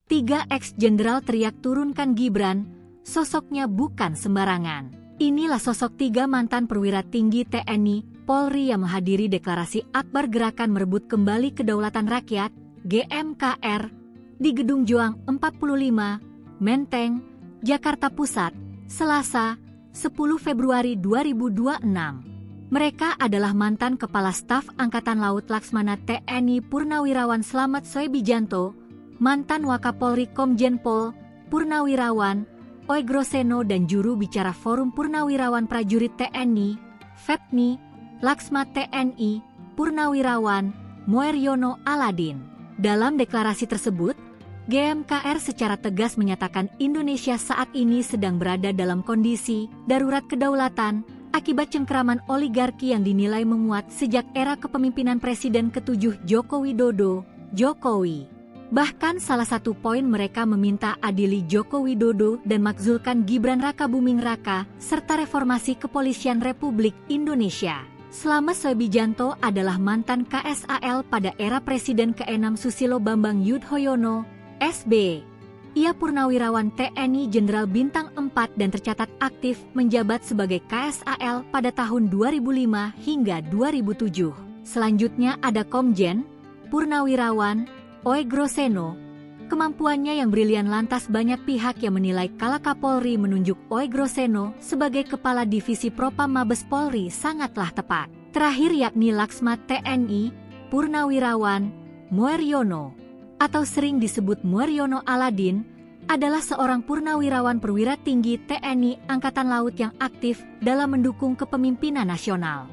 3 ex-jenderal teriak turunkan Gibran, sosoknya bukan sembarangan. Inilah sosok 3 mantan perwira tinggi TNI, Polri yang menghadiri deklarasi akbar Gerakan Merebut Kembali Kedaulatan Rakyat, GMKR, di Gedung Juang 45, Menteng, Jakarta Pusat, Selasa, 10 Februari 2026. Mereka adalah mantan Kepala Staf Angkatan Laut Laksmana TNI Purnawirawan Slamet Soebijanto, mantan Wakapolri Komjen Pol Purnawirawan Oegroseno dan juru bicara Forum Purnawirawan Prajurit TNI, FEPNI, Laksma TNI, Purnawirawan Moeryono Aladin. Dalam deklarasi tersebut, GMKR secara tegas menyatakan Indonesia saat ini sedang berada dalam kondisi darurat kedaulatan akibat cengkeraman oligarki yang dinilai menguat sejak era kepemimpinan Presiden ke-7 Joko Widodo, Jokowi. Bahkan salah satu poin mereka meminta adili Joko Widodo dan makzulkan Gibran Rakabuming Raka serta reformasi Kepolisian Republik Indonesia. Slamet Soebijanto adalah mantan KSAL pada era Presiden ke-6 Susilo Bambang Yudhoyono, SB. Ia purnawirawan TNI Jenderal Bintang 4 dan tercatat aktif menjabat sebagai KSAL pada tahun 2005 hingga 2007. Selanjutnya ada Komjen, Purnawirawan Oegroseno. Kemampuannya yang brilian lantas banyak pihak yang menilai kala Kapolri menunjuk Oegroseno sebagai Kepala Divisi Propam Mabes Polri sangatlah tepat. Terakhir yakni Laksma TNI, Purnawirawan Moeryono, atau sering disebut Moeryono Aladin, adalah seorang purnawirawan perwira tinggi TNI Angkatan Laut yang aktif dalam mendukung kepemimpinan nasional.